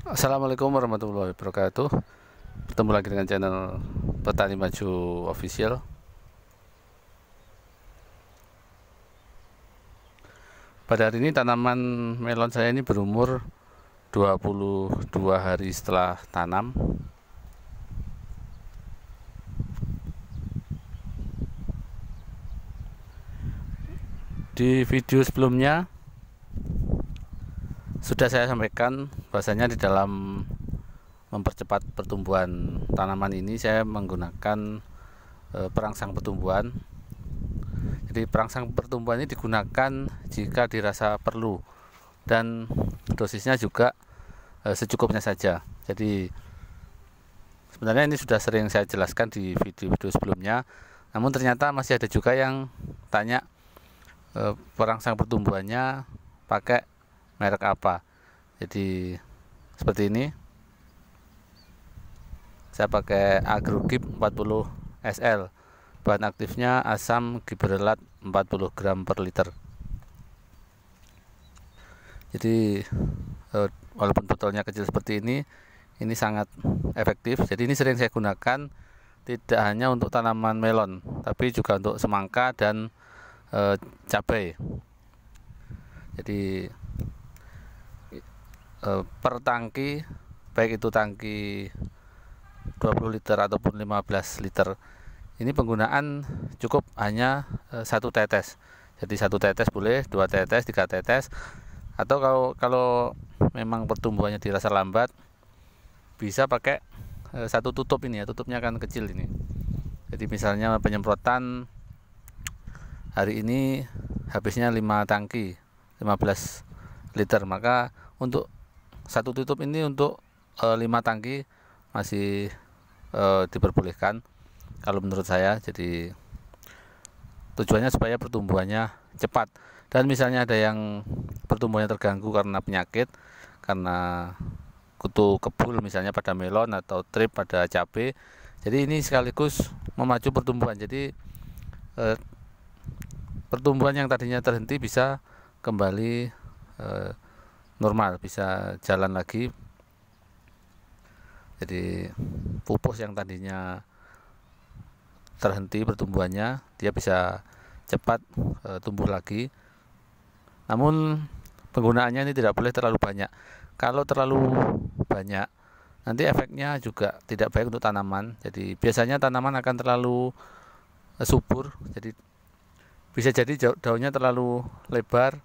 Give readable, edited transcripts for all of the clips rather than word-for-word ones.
Assalamualaikum warahmatullahi wabarakatuh. Bertemu lagi dengan channel Petani Maju Official. Pada hari ini tanaman melon saya ini berumur 22 hari setelah tanam. Di video sebelumnya sudah saya sampaikan bahwasanya di dalam mempercepat pertumbuhan tanaman ini saya menggunakan perangsang pertumbuhan. Jadi perangsang pertumbuhan ini digunakan jika dirasa perlu dan dosisnya juga secukupnya saja. Jadi sebenarnya ini sudah sering saya jelaskan di video-video sebelumnya, namun ternyata masih ada juga yang tanya perangsang pertumbuhannya pakai merek apa. Jadi seperti ini, saya pakai Agrogip 40 SL, bahan aktifnya asam gibberellat 40 gram per liter. Jadi walaupun botolnya kecil seperti ini sangat efektif. Jadi ini sering saya gunakan tidak hanya untuk tanaman melon, tapi juga untuk semangka dan cabai. Jadi per tangki, baik itu tangki 20 liter ataupun 15 liter, ini penggunaan cukup hanya 1 tetes. Jadi 1 tetes boleh, 2 tetes, 3 tetes, atau kalau memang pertumbuhannya dirasa lambat, bisa pakai 1 tutup ini ya, tutupnya kan kecil ini. Jadi misalnya penyemprotan hari ini habisnya 5 tangki 15 liter, maka untuk 1 tutup ini untuk 5 tangki masih diperbolehkan kalau menurut saya. Jadi tujuannya supaya pertumbuhannya cepat, dan misalnya ada yang pertumbuhannya terganggu karena penyakit, karena kutu kebul misalnya pada melon atau trip pada cabai, jadi ini sekaligus memacu pertumbuhan. Jadi pertumbuhan yang tadinya terhenti bisa kembali normal, bisa jalan lagi. Jadi pupus yang tadinya terhenti pertumbuhannya, dia bisa cepat tumbuh lagi. Namun penggunaannya ini tidak boleh terlalu banyak. Kalau terlalu banyak, nanti efeknya juga tidak baik untuk tanaman. Jadi biasanya tanaman akan terlalu subur, jadi bisa jadi daunnya terlalu lebar.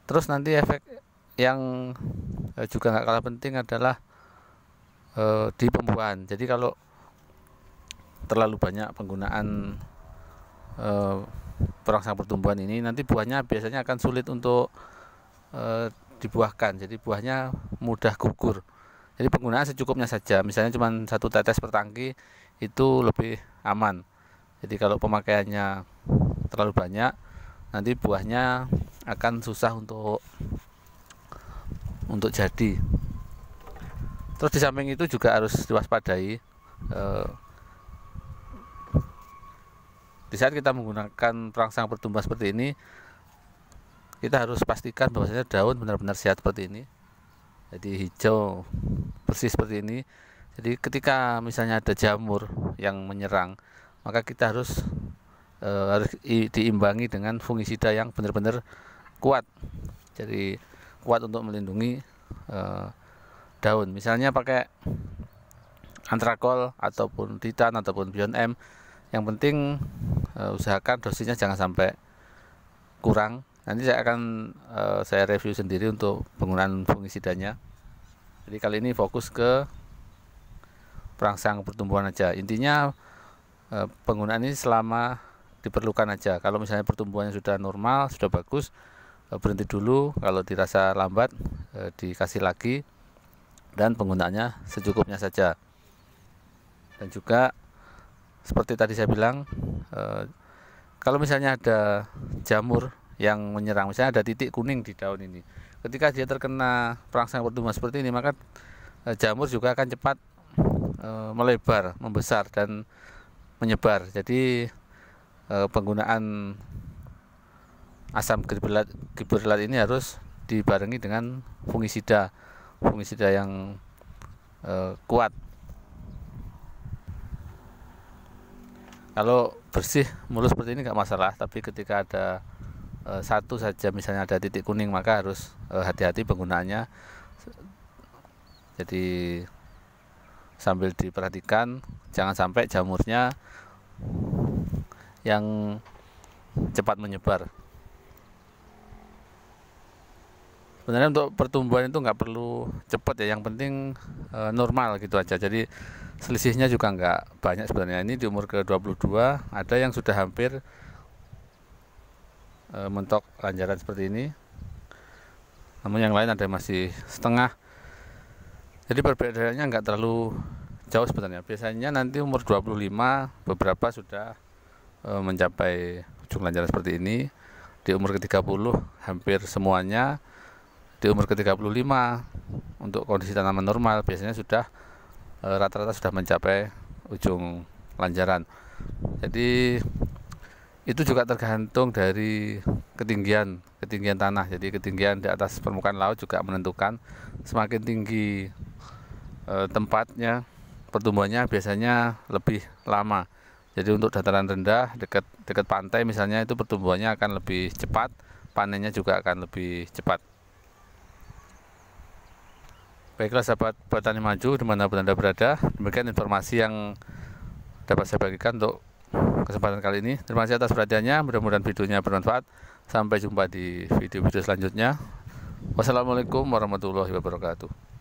Terus nanti efek yang juga nggak kalah penting adalah di pembuahan. Jadi kalau terlalu banyak penggunaan perangsang pertumbuhan ini, nanti buahnya biasanya akan sulit untuk dibuahkan. Jadi buahnya mudah gugur. Jadi penggunaan secukupnya saja. Misalnya cuma 1 tetes per tangki itu lebih aman. Jadi kalau pemakaiannya terlalu banyak, nanti buahnya akan susah untuk jadi. Terus di samping itu juga harus diwaspadai, di saat kita menggunakan perangsang pertumbuhan seperti ini, kita harus pastikan bahwasanya daun benar-benar sehat seperti ini, jadi hijau bersih seperti ini. Jadi ketika misalnya ada jamur yang menyerang, maka kita harus diimbangi dengan fungisida yang benar-benar kuat. Jadi kuat untuk melindungi daun. Misalnya pakai antrakol ataupun titan ataupun Bion M. Yang penting usahakan dosisnya jangan sampai kurang. Nanti saya review sendiri untuk penggunaan fungisidanya. Jadi kali ini fokus ke perangsang pertumbuhan aja. Intinya penggunaan ini selama diperlukan aja. Kalau misalnya pertumbuhannya sudah normal, sudah bagus, berhenti dulu. Kalau dirasa lambat, dikasih lagi, dan penggunaannya secukupnya saja. Dan juga seperti tadi saya bilang, kalau misalnya ada jamur yang menyerang, misalnya ada titik kuning di daun ini, ketika dia terkena perangsang pertumbuhan seperti ini, maka jamur juga akan cepat melebar, membesar, dan menyebar. Jadi penggunaan asam gibberellat ini harus dibarengi dengan fungisida yang kuat. Kalau bersih mulus seperti ini nggak masalah, tapi ketika ada satu saja misalnya ada titik kuning, maka harus hati-hati penggunaannya. Jadi sambil diperhatikan jangan sampai jamurnya yang cepat menyebar. Sebenarnya untuk pertumbuhan itu nggak perlu cepat ya, yang penting normal gitu aja. Jadi selisihnya juga nggak banyak sebenarnya. Ini di umur ke-22 ada yang sudah hampir mentok lanjaran seperti ini, namun yang lain ada masih setengah. Jadi perbedaannya nggak terlalu jauh sebenarnya. Biasanya nanti umur 25 beberapa sudah mencapai ujung lanjaran seperti ini. Di umur ke-30 hampir semuanya. Di umur ke-35 untuk kondisi tanaman normal biasanya sudah rata-rata sudah mencapai ujung lanjaran. Jadi itu juga tergantung dari ketinggian tanah. Jadi ketinggian di atas permukaan laut juga menentukan. Semakin tinggi tempatnya, pertumbuhannya biasanya lebih lama. Jadi untuk dataran rendah dekat pantai misalnya, itu pertumbuhannya akan lebih cepat, panennya juga akan lebih cepat. Baiklah sahabat petani maju dimanapun Anda berada, demikian informasi yang dapat saya bagikan untuk kesempatan kali ini. Terima kasih atas perhatiannya, mudah-mudahan videonya bermanfaat. Sampai jumpa di video-video selanjutnya. Wassalamualaikum warahmatullahi wabarakatuh.